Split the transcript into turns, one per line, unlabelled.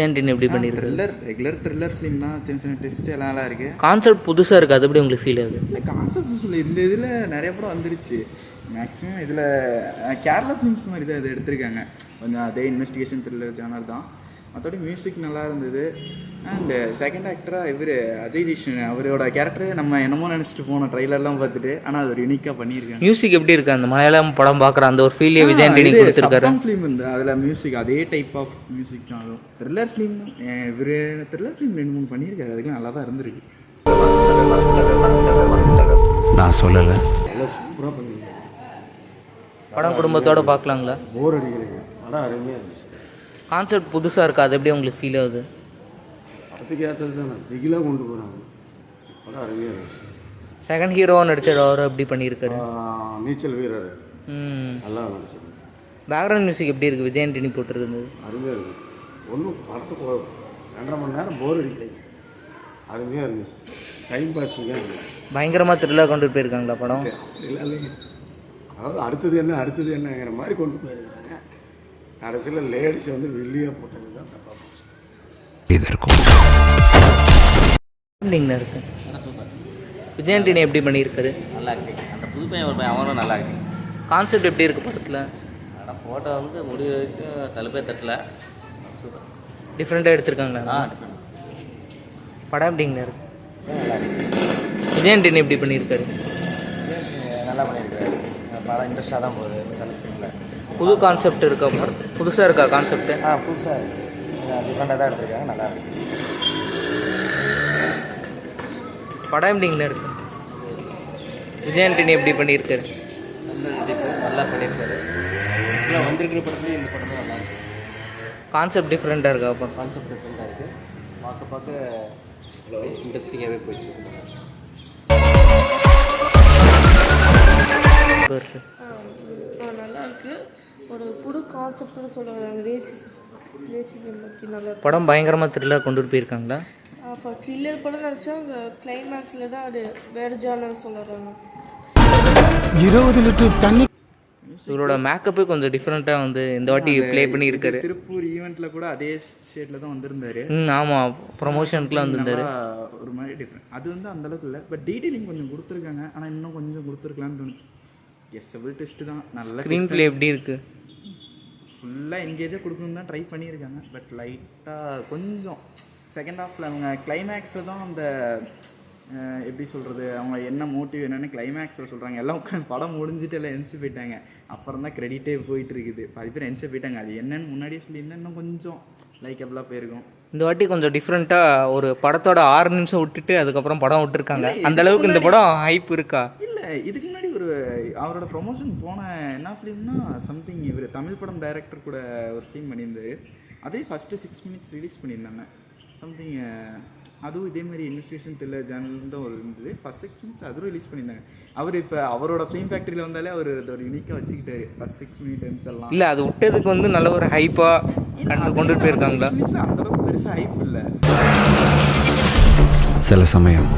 விஜய் ஆண்டனி எப்படி பண்ணியிருக்காரு?
Regular film தான், சின்ன சின்ன டெஸ்ட் எல்லாம் இருக்குது.
கான்செப்ட் புதுசாக இருக்குது, அது எப்படி உங்களுக்கு ஃபீல் ஆகுது?
இல்லை கான்செப்ட் புதுசில் இந்த இதில் நிறைய படம் வந்துருச்சு. மேக்ஸிமம் இதில் கேரளா ஃபிலிம்ஸ் மாதிரி தான் இது எடுத்திருக்காங்க. கொஞ்சம் அதே இன்வெஸ்டிகேஷன் த்ரில்லர் ஜானர் தான். மற்றபடி மியூசிக் நல்லா இருந்தது. அண்ட் செகண்ட் ஆக்டராக இவர் அஜய் தீஷன், அவரோட கேரக்டர் நம்ம என்னமோ நினச்சிட்டு போனோம் ட்ரைலர்லாம் பார்த்துட்டு. ஆனால் அது ஒரு யூனிக்காக பண்ணியிருக்காங்க.
மியூசிக் எப்படி இருக்கு? அந்த மலையாளம் படம் பார்க்குற அந்த ஒரு ஃபீலே விஜய் ஆண்டனி கொடுத்துருக்காரு.
ஃபிலிம் வந்து அதில் மியூசிக் அதே டைப் ஆஃப் மியூசிக் தான். அதுவும் த்ரில்லர் ஃபிலிம், இவர் த்ரில்லர் ஃபிலிம் 2-3 பண்ணியிருக்காரு. அதுக்கெல்லாம் நல்லா தான் இருந்திருக்கு.
நான் சொல்லலை.
சூப்பராக பண்ணியிருக்கேன்.
படம் குடும்பத்தோடு பார்க்கலாங்களா?
போர் அடிக்கிறீங்க. படம் அருமையாக இருந்துச்சு.
கான்செப்ட் புதுசாக இருக்கா, அது எப்படி உங்களுக்கு ஃபீல் ஆகுது?
படத்துக்கு ஏற்றது தானே, ரெகுலாக கொண்டு போகிறாங்க. படம் அருமையாக இருந்துச்சு.
செகண்ட் ஹீரோவாக நடிச்சார், அவர் எப்படி பண்ணியிருக்காரு?
நீச்சல் வீரர் நல்லா இருந்துச்சு.
பேக்ரவுண்ட் மியூசிக் எப்படி இருக்குது? விஜய் ஆண்டனி போட்டிருந்தது
அருமையாக இருக்குது. ஒன்றும் படத்துக்கு 2.5 மணி நேரம் போர் அடிக்கலைங்க. அருமையாக இருந்துச்சு. டைம் பாஸிங்காக இருந்துச்சு.
பயங்கரமாக த்ரில்லாக கொண்டு போயிருக்காங்களா படம்?
இல்லைங்க, அதாவது அடுத்தது என்னங்கிற மாதிரி கொண்டு போயிருக்காங்க. கடைசியில் லேடிஸ் வந்து வெளியாக போட்டது தான் தப்பாக போச்சு.
இதற்கும்
நீங்கள் இருக்கு விஜய் ஆண்டனி எப்படி பண்ணியிருக்காரு?
நல்லா இருக்கு. அந்த புது பையன் ஒரு பையன் அவனும் நல்லா இருக்கு.
கான்செப்ட் எப்படி இருக்குது படத்தில்?
ஆனால் ஃபோட்டோ வந்து முடிவு வரைக்கும் சலுப்பே தட்டல. சூப்பர்,
டிஃப்ரெண்ட்டாக எடுத்திருக்காங்களா?
டிஃப்ரெண்ட்.
படம் எப்படிங்க இருக்கு?
நல்லா இருக்கு.
விஜய் ஆண்டனி எப்படி பண்ணியிருக்காரு?
நல்லா பண்ணியிருக்காரு. படம் இன்ட்ரெஸ்டாக தான் போகுது. சலுப்பு இல்லை.
புது கான்செப்ட் இருக்கா? புதுசாக இருக்கா கான்செப்ட்டு?
புதுசாக இருக்குது. டிஃப்ரெண்ட்டாக தான் எடுத்திருக்காங்க. நல்லா இருக்கு.
படம் எப்படிங்க இருக்கு? விஜய் ஆண்டனி எப்படி பண்ணியிருக்காரு?
நல்லா பண்ணியிருக்காரு. இல்லை வந்திருக்கிற படத்துலேயும் இந்த படம் நல்லா இருக்கு.
கான்செப்ட் டிஃப்ரெண்ட்டாக இருக்கா? அப்போ
கான்செப்ட் டிஃப்ரெண்ட்டாக இருக்குது. பார்க்க இன்ட்ரெஸ்டிங்காகவே போயிட்டு இருக்கு.
நல்லா இருக்குது. ஒரு புது கான்செப்ட்னு சொல்லுவாங்க. ரேசிசம் பற்றி நல்லா
படம் பயங்கரமாக த்ரில்லாக கொண்டு போயிருக்காங்களா?
அப்போ கில்லர் படம் நினச்சா அங்கே கிளைமேக்ஸில் தான் அது வேறு ஜானர் சொல்லுறாங்க.
20 லிட்டர் தண்ணி.
இவரோட மேக்கப்பே கொஞ்சம் டிஃப்ரெண்ட்டாக வந்து இந்த வாட்டி ப்ளே பண்ணியிருக்காரு.
திருப்பூர் ஈவெண்ட்டில் கூட அதே ஷேட்டில் தான் வந்திருந்தாரு.
ஆமாம், ப்ரொமோஷனுக்குலாம் வந்திருந்தாரு.
ஒரு மாதிரி டிஃப்ரெண்ட். அது வந்து அந்தளவுக்கு இல்லை, பட் டீட்டெயிலிங் கொஞ்சம் கொடுத்துருக்காங்க. ஆனால் இன்னும் கொஞ்சம் கொடுத்துருக்கலான்னு தோணுச்சு. கெஸ்ஸபிள் டெஸ்ட்டு தான். நல்ல
ஸ்க்ரீன் ப்ளே எப்படி இருக்குது?
ஃபுல்லாக என்கேஜாக கொடுக்கணுன்னு தான் ட்ரை பண்ணியிருக்காங்க. பட் லைட்டாக கொஞ்சம் செகண்ட் ஹாஃபில் அவங்க கிளைமேக்ஸில் தான் அந்த எப்படி சொல்கிறது, அவங்க என்ன மோட்டிவ் என்னென்னு கிளைமேக்ஸில் சொல்கிறாங்க. எல்லாம் உட்காந்து படம் முடிஞ்சுட்டு எல்லாம் எந்திச்சு போயிட்டாங்க. அப்புறம் தான் கிரெடிட்டே போயிட்டு இருக்குது. பாதி பேர் எந்திச்சு போயிட்டாங்க. அது என்னென்னு முன்னாடியே சொல்லியிருந்தா இன்னும் கொஞ்சம் லைக்கபிளாக போயிருக்கும்.
இந்த வாட்டி கொஞ்சம் டிஃப்ரெண்ட்டாக ஒரு படத்தோட 6 நிமிஷம் விட்டுட்டு அதுக்கப்புறம் படம் விட்டுருக்காங்க. அந்த அளவுக்கு இந்த படம் ஹைப் இருக்கா?
இல்லை, இதுக்கு முன்னாடி ஒரு அவரோட ப்ரொமோஷன் போன என்ன ஃபிலிம்னா சம்திங், இவர் தமிழ் படம் டைரக்டர் கூட ஒரு ஃபிலிம் பண்ணியிருந்தாரு. அதே ஃபஸ்ட்டு 6 மினிட்ஸ் ரிலீஸ் பண்ணியிருந்தாங்க சம்திங். அதுவும் இதேமாதிரி இன்வெஸ்டிகேஷன் த்ரில்லர் ஜானல் தான் ஒரு இருந்தது. ஃபஸ்ட் 6 மினிட்ஸ் அதுவும் ரிலீஸ் பண்ணியிருந்தாங்க. அவர் இப்போ அவரோட ஃபிலிம் ஃபேக்ட்ரியில் வந்தாலே அவர் ஒரு யூனிக்காக வச்சுக்கிட்டாரு ஃபஸ்ட் 6 மினிட்ஸ் எல்லாம்.
இல்லை, அது விட்டதுக்கு வந்து நல்ல ஒரு ஹைப்பாக கொண்டு போயிருக்காங்களா?
அந்தளவுக்கு பெருசாக ஹைப் இல்லை.
சில சமயம்